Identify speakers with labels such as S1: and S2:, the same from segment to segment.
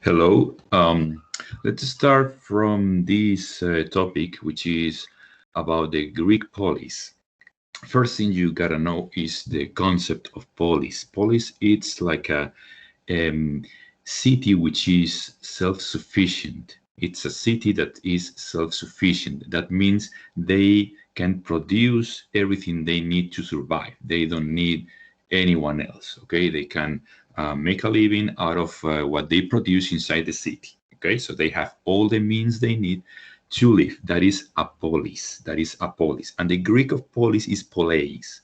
S1: Hello. Let's start from this topic, which is about the Greek polis. First thing you gotta know is the concept of polis. Polis, it's like a um, city which is self-sufficient. It's a city that is self-sufficient. That means they can produce everything they need to survive. They don't need anyone else. Okay, they can make a living out of what they produce inside the city. Okay, so they have all the means they need to live. That is a polis. That is a polis. And the Greek of polis is poleis.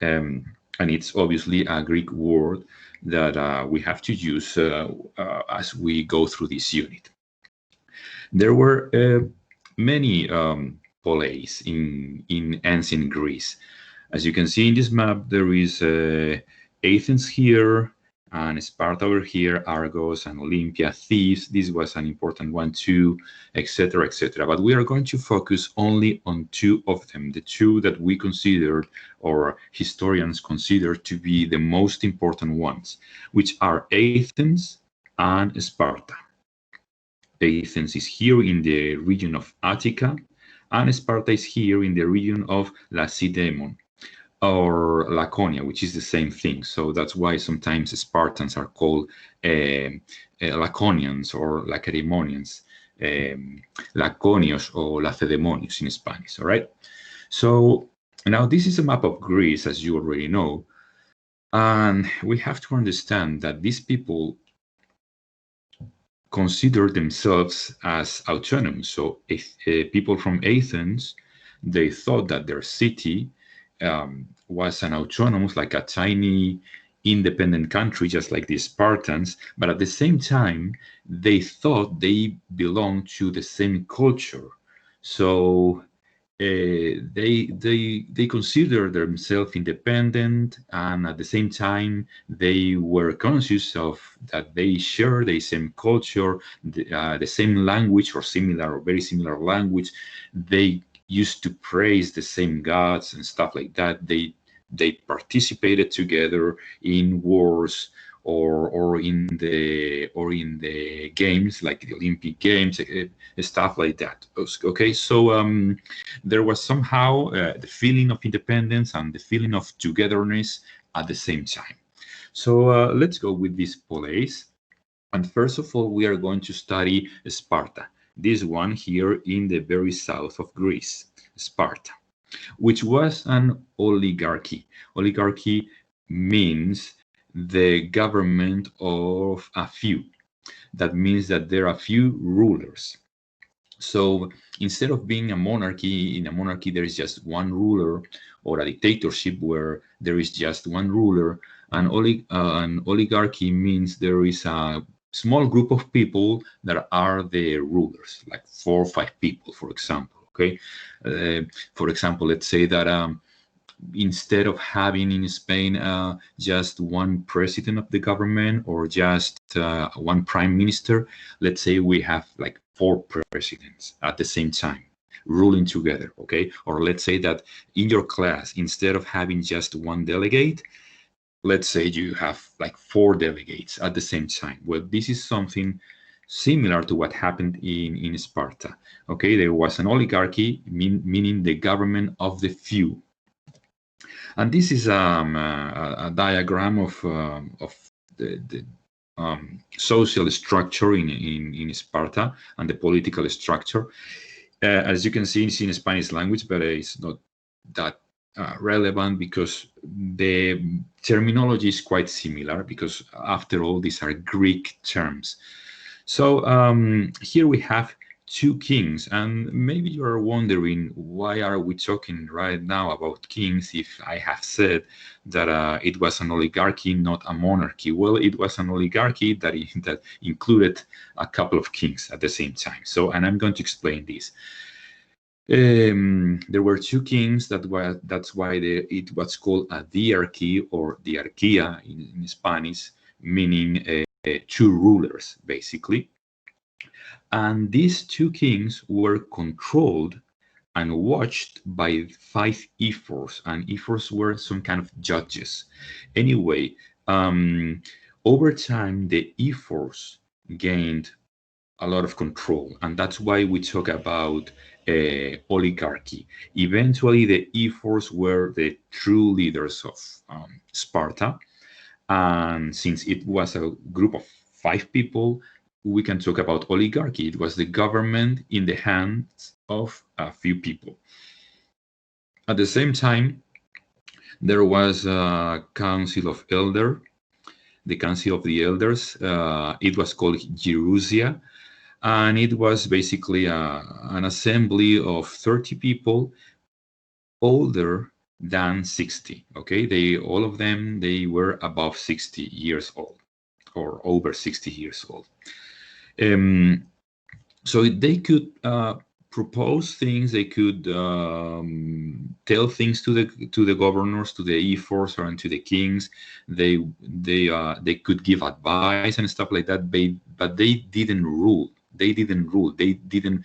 S1: Um, and it's obviously a Greek word that we have to use as we go through this unit. There were many poleis in ancient Greece. As you can see in this map, there is Athens here, and Sparta over here, Argos and Olympia, Thebes. This was an important one too, etc., etc. But we are going to focus only on two of them, the two that we considered or historians consider to be the most important ones, which are Athens and Sparta. Athens is here in the region of Attica, and Sparta is here in the region of Lacedaemon or Laconia, which is the same thing. So that's why sometimes Spartans are called Laconians or Lacedaemonians, Laconios or Lacedemonios in Spanish. All right. So now this is a map of Greece, as you already know, and we have to understand that these people consider themselves as autonomous. So if people from Athens, they thought that their city was an autonomous, like a tiny independent country, just like the Spartans, but at the same time, they thought they belonged to the same culture. So they consider themselves independent, and at the same time they were conscious of that they share the same culture, the same language or similar or very similar language. They used to praise the same gods and stuff like that. They participated together in wars or in the games like the Olympic Games, stuff like that. Okay, so there was somehow the feeling of independence and the feeling of togetherness at the same time. So let's go with this polis. And first of all, we are going to study Sparta. This one here in the very south of Greece, Sparta, which was an oligarchy. Oligarchy means the government of a few. That means that there are few rulers. So instead of being a monarchy, in a monarchy there is just one ruler, or a dictatorship where there is just one ruler. An oligarchy means there is a small group of people that are the rulers, like 4 or 5 people, for example. Okay, for example, let's say that instead of having in Spain just one president of the government or just one prime minister, let's say we have like 4 presidents at the same time ruling together. Okay, or let's say that in your class, instead of having just one delegate, let's say you have like 4 delegates at the same time. Well, this is something similar to what happened in Sparta. Okay, there was an oligarchy, meaning the government of the few. And this is a diagram of the social structure in Sparta and the political structure. As you can see, it's in Spanish language, but it's not that relevant because the terminology is quite similar, because after all, these are Greek terms. So here we have 2 kings, and maybe you are wondering, why are we talking right now about kings if I have said that it was an oligarchy, not a monarchy? Well, it was an oligarchy that included a couple of kings at the same time. So, and I'm going to explain this. There were 2 kings. That's why it was called a diarchy or diarquía in Spanish, meaning 2 rulers, basically. And these 2 kings were controlled and watched by 5 ephors, and ephors were some kind of judges. Anyway, over time, the ephors gained a lot of control, and that's why we talk about oligarchy. Eventually, the ephors were the true leaders of Sparta, and since it was a group of 5 people, we can talk about oligarchy. It was the government in the hands of a few people. At the same time, there was a council of elders, the council of the elders. It was called Gerousia, and it was basically an assembly of 30 people older than 60. Okay, all of them, they were above 60 years old or over 60 years old. So they could propose things, they could tell things to the governors, to the ephors, and to the kings. They could give advice and stuff like that, but they didn't rule. They didn't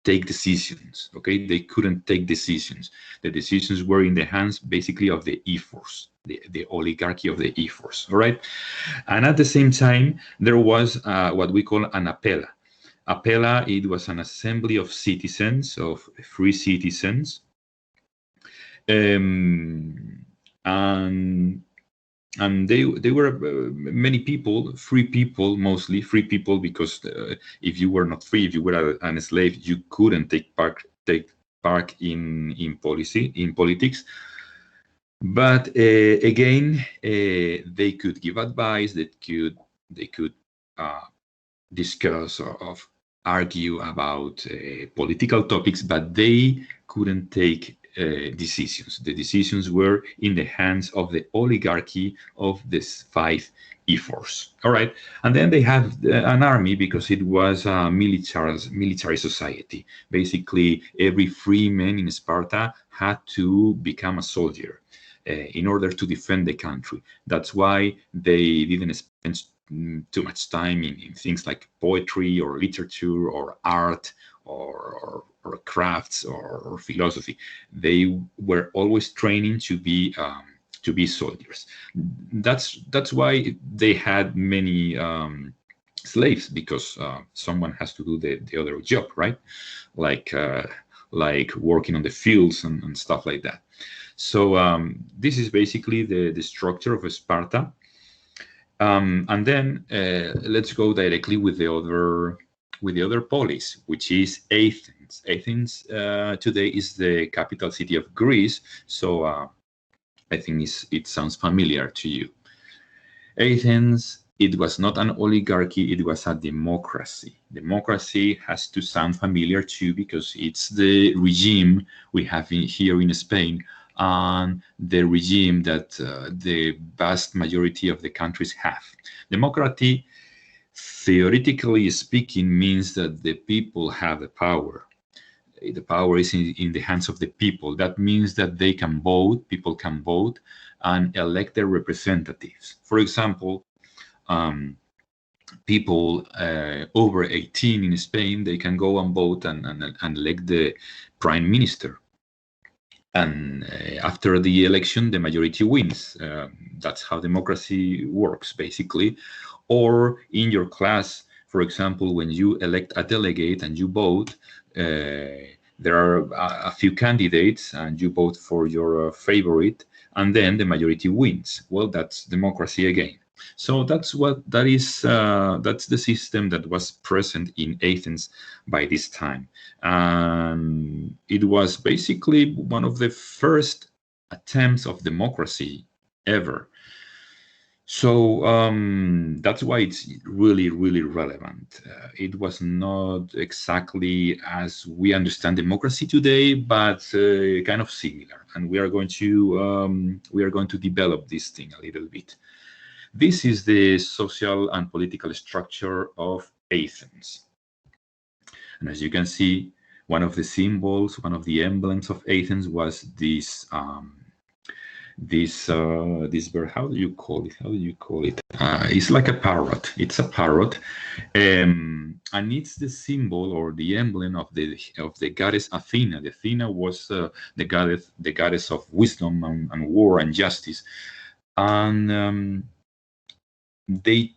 S1: take decisions. Okay, they couldn't take decisions. The decisions were in the hands basically of the ephors, the oligarchy of the ephors. All right, and at the same time there was what we call an appella. Appella, it was an assembly of citizens, of free citizens, and they were many people, free people, mostly free people, because if you were not free, if you were a slave, you couldn't take part in politics. But again, they could give advice, they could discuss or argue about political topics, but they couldn't take decisions. The decisions were in the hands of the oligarchy of these 5 ephors. All right, and then they have an army, because it was a military society. Basically, every free man in Sparta had to become a soldier in order to defend the country. That's why they didn't spend too much time in things like poetry or literature or art or crafts or philosophy. They were always training to be soldiers. That's why they had many slaves, because someone has to do the other job, right? Like working on the fields and stuff like that. So this is basically the structure of Sparta. And then let's go directly with the other polis, which is Athens. Athens today is the capital city of Greece, so I think it sounds familiar to you. Athens, it was not an oligarchy, it was a democracy. Democracy has to sound familiar too, because it's the regime we have here in Spain, and the regime that the vast majority of the countries have. Democracy, theoretically speaking, means that the people have the power. The power is in the hands of the people. That means that they can vote, people can vote, and elect their representatives. For example, people over 18 in Spain, they can go and vote and elect the prime minister. And after the election, the majority wins. That's how democracy works, basically. Or in your class, for example, when you elect a delegate and you vote, there are a few candidates and you vote for your favorite, and then the majority wins. Well, that's democracy again. So that's the system that was present in Athens by this time. And it was basically one of the first attempts of democracy ever. So that's why it's really, really relevant. It was not exactly as we understand democracy today, but kind of similar. And we are going to develop this thing a little bit. This is the social and political structure of Athens. And as you can see, one of the symbols, one of the emblems of Athens was this bird. How do you call it? It's like a parrot. It's a parrot, and it's the symbol or the emblem of the goddess Athena. The Athena was the goddess of wisdom and war and justice, and they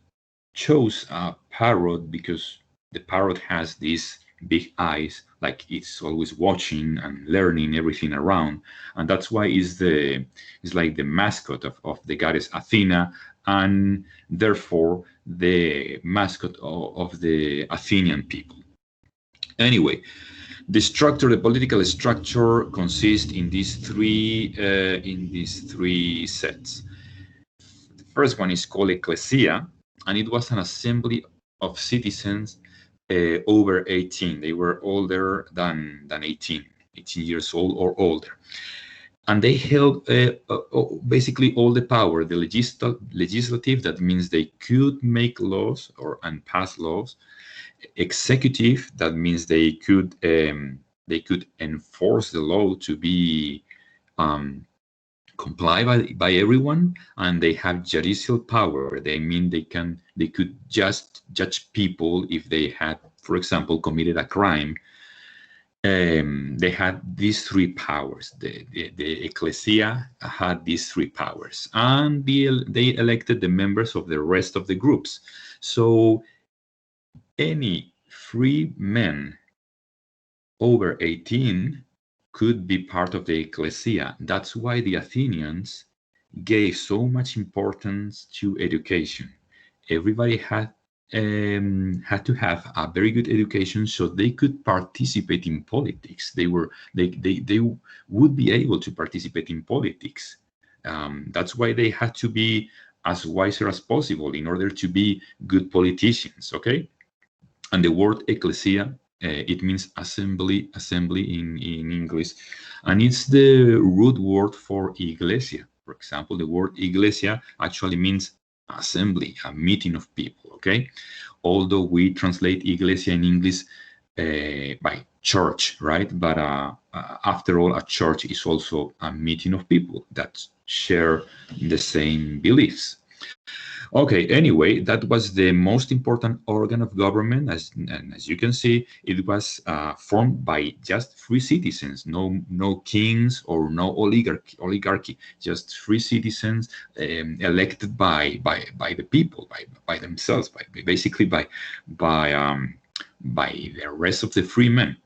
S1: chose a parrot because the parrot has these big eyes, like it's always watching and learning everything around, and that's why it's like the mascot of the goddess Athena, and therefore the mascot of the Athenian people. Anyway, the political structure consists in these three sets. The first one is called ecclesia, and it was an assembly of citizens over 18. They were older than 18 years old or older. And they held basically all the power, the legislative, that means they could make laws and pass laws. Executive, that means they could enforce the law to be complied by everyone, and they have judicial power. They mean they could just judge people if they had, for example, committed a crime. They had these three powers. The ecclesia had these three powers, and they elected the members of the rest of the groups. So any free man over 18 could be part of the ecclesia. That's why the Athenians gave so much importance to education. Everybody had to have a very good education so they could participate in politics. They would be able to participate in politics. That's why they had to be as wiser as possible in order to be good politicians. Okay, and the word ecclesia, it means assembly in English, and it's the root word for iglesia. For example, the word iglesia actually means assembly, a meeting of people. Okay, although we translate iglesia in English by church, right? But after all, a church is also a meeting of people that share the same beliefs. Okay, anyway, that was the most important organ of government. As you can see, it was formed by just free citizens, no kings or no oligarchy, just free citizens elected by the people, by themselves, basically by the rest of the free men.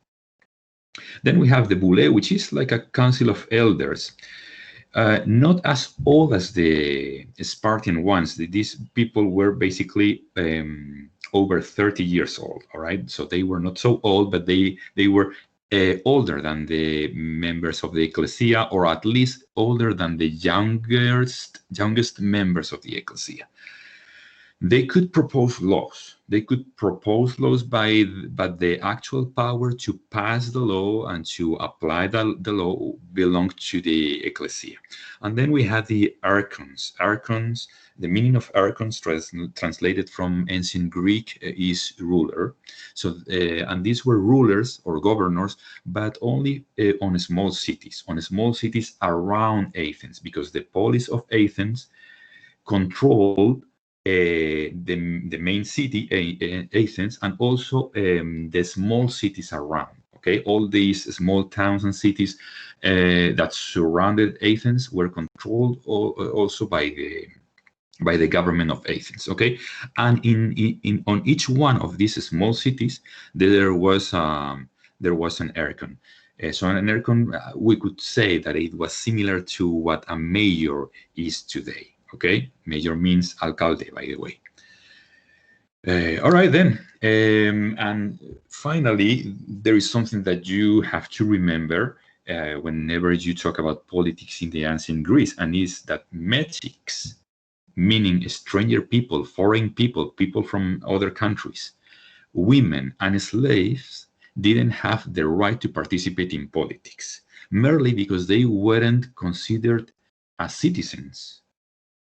S1: Then we have the boule, which is like a council of elders. Not as old as the Spartan ones. These people were basically over 30 years old, all right? So they were not so old, but they were older than the members of the ecclesia, or at least older than the youngest members of the ecclesia. They could propose laws. But the actual power to pass the law and to apply the law belonged to the ecclesia. And then we had the archons. Archons, the meaning of archons translated from ancient Greek is ruler. So, and these were rulers or governors, but only on small cities around Athens, because the polis of Athens controlled the main city, Athens, and also the small cities around. Okay, all these small towns and cities that surrounded Athens were controlled also by the government of Athens. Okay, and on each one of these small cities there was an archon. So an archon, we could say that it was similar to what a mayor is today. Okay, mayor means alcalde, by the way. All right then, and finally, there is something that you have to remember whenever you talk about politics in the ancient Greece, and is that metics, meaning stranger people, foreign people, people from other countries, women and slaves didn't have the right to participate in politics, merely because they weren't considered as citizens.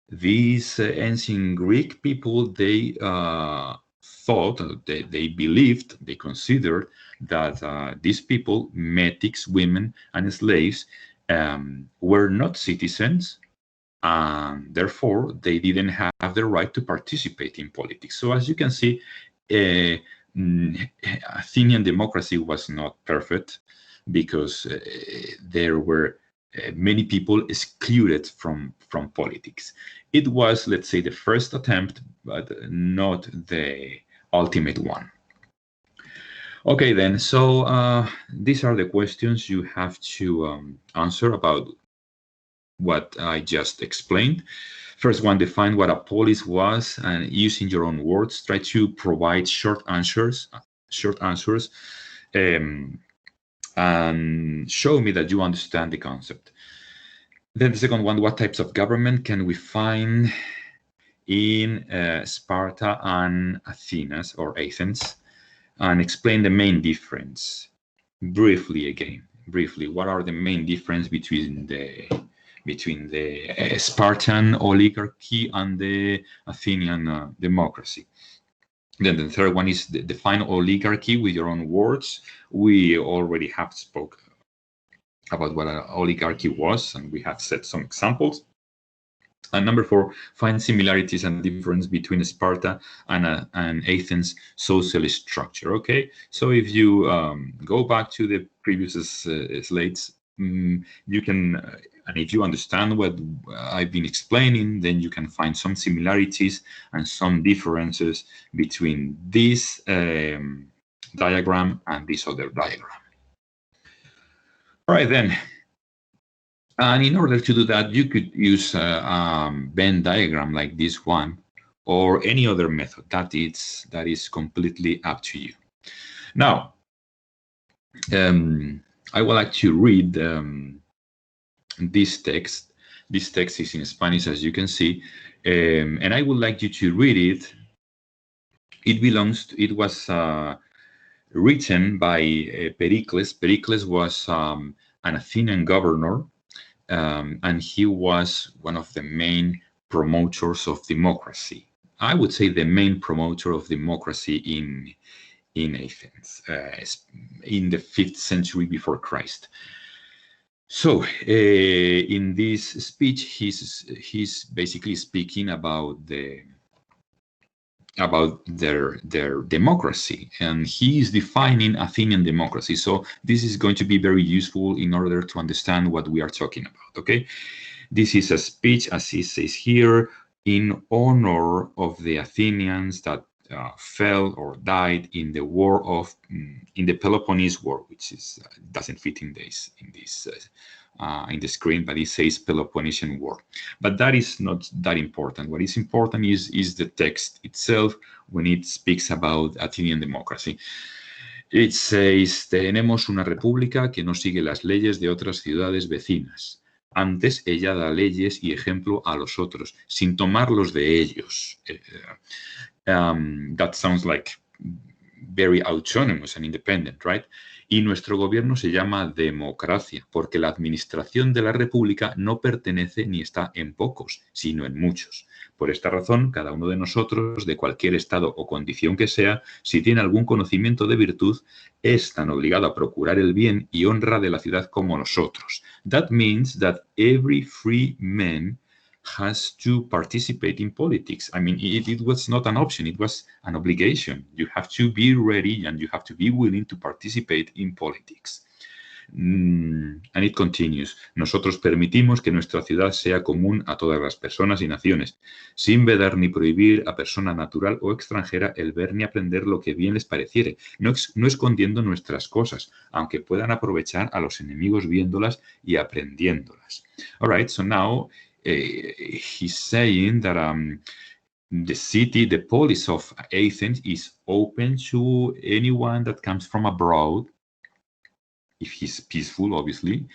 S1: These ancient Greek people, they thought, they believed, they considered that these people, metics, women, and slaves, were not citizens, and therefore they didn't have the right to participate in politics. So as you can see, Athenian democracy was not perfect, because there were many people excluded from politics. It was, let's say, the first attempt, but not the ultimate one. Okay, then, so these are the questions you have to answer about what I just explained. First one, define what a polis was, and using your own words, try to provide short answers, and show me that you understand the concept. Then the second one, what types of government can we find in Sparta and Athens, or Athens, and explain the main difference. Briefly, what are the main difference between the Spartan oligarchy and the Athenian democracy? Then the third one is define oligarchy with your own words. We already have spoke about what an oligarchy was, and we have set some examples. And number 4, find similarities and difference between Sparta and Athens' social structure. Okay, so if you go back to the previous slides, you can, and if you understand what I've been explaining, then you can find some similarities and some differences between this diagram and this other diagram. All right, then. And in order to do that, you could use a Venn diagram like this one, or any other method. That is completely up to you. Now, I would like to read this text. This text is in Spanish, as you can see, and I would like you to read it. It was written by Pericles. Pericles was an Athenian governor. And he was one of the main promoters of democracy. I would say the main promoter of democracy in Athens in the 5th century before Christ. So in this speech, he's basically speaking about their democracy, and he is defining Athenian democracy. So this is going to be very useful in order to understand what we are talking about. Okay, this is a speech, as it says here, in honor of the Athenians that fell or died in the war of in the Peloponnese War, which is doesn't fit in the screen, but it says Peloponnesian War. But that is not that important. What is important is the text itself when it speaks about Athenian democracy. It says, tenemos una república que no sigue las leyes de otras ciudades vecinas. Antes ella da leyes y ejemplo a los otros, sin tomarlos de ellos. That sounds like very autonomous and independent, right? Y nuestro gobierno se llama democracia, porque la administración de la república no pertenece ni está en pocos, sino en muchos. Por esta razón, cada uno de nosotros, de cualquier estado o condición que sea, si tiene algún conocimiento de virtud, es tan obligado a procurar el bien y honra de la ciudad como nosotros. That means that every free man has to participate in politics. I mean, it was not an option, it was an obligation. You have to be ready and you have to be willing to participate in politics. And it continues. Nosotros permitimos que nuestra ciudad sea común a todas las personas y naciones, sin vedar ni prohibir a persona natural o extranjera el ver ni aprender lo que bien les pareciere, no escondiendo nuestras cosas, aunque puedan aprovechar a los enemigos viéndolas y aprendiéndolas. All right, so now he's saying that the polis of Athens is open to anyone that comes from abroad, if he's peaceful, obviously,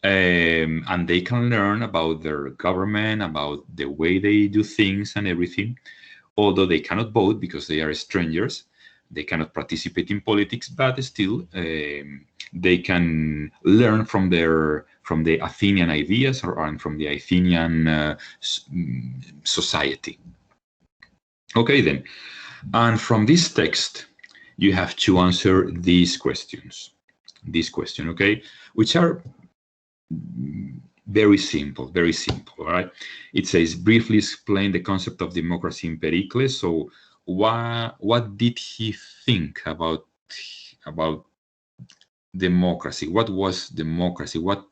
S1: and they can learn about their government, about the way they do things and everything, although they cannot vote because they are strangers. They cannot participate in politics, but still they can learn from the Athenian ideas and from the Athenian society. Okay, then. And from this text, you have to answer these questions. This question, okay, which are very simple, all right? It says, briefly explain the concept of democracy in Pericles. So what did he think about democracy? What was democracy? What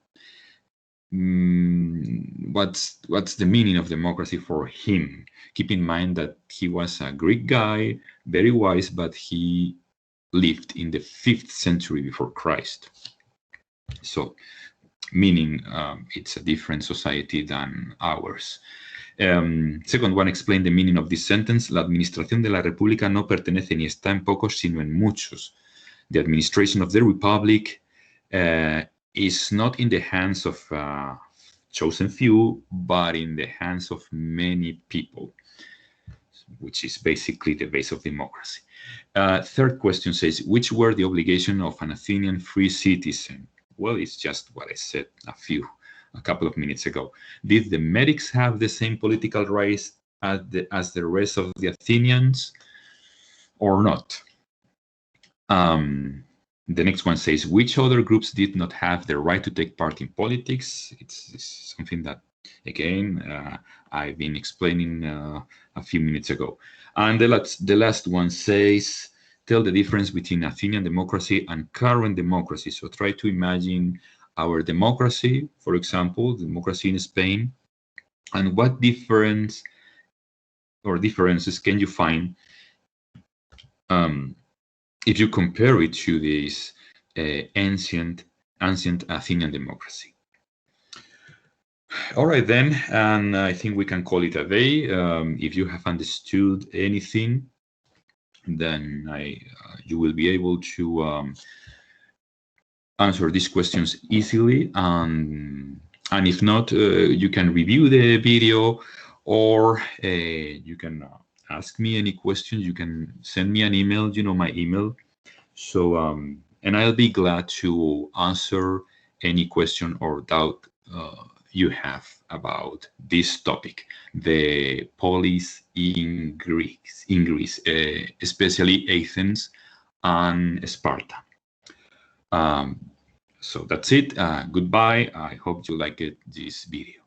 S1: what's the meaning of democracy for him? Keep in mind that he was a Greek guy, very wise, but he lived in the 5th century before Christ. So, meaning it's a different society than ours. Second one, explain the meaning of this sentence. La administración de la República no pertenece ni está en pocos, sino en muchos. The administration of the Republic is not in the hands of chosen few, but in the hands of many people, which is basically the base of democracy. Third question says, which were the obligation of an Athenian free citizen? Well, it's just what I said a couple of minutes ago. Did the medics have the same political rights as the rest of the Athenians or not? The next one says, which other groups did not have the right to take part in politics? It's something that, again, I've been explaining a few minutes ago. And the last one says, tell the difference between Athenian democracy and current democracy. So try to imagine our democracy, for example, democracy in Spain, and what difference or differences can you find if you compare it to this ancient Athenian democracy. All right, then, and I think we can call it a day. If you have understood anything, then you will be able to answer these questions easily. And if not, you can review the video, or you can ask me any questions. You can send me an email. You know my email. So, and I'll be glad to answer any question or doubt you have about this topic, the polis in Greece, especially Athens and Sparta. So that's it. Goodbye. I hope you liked this video.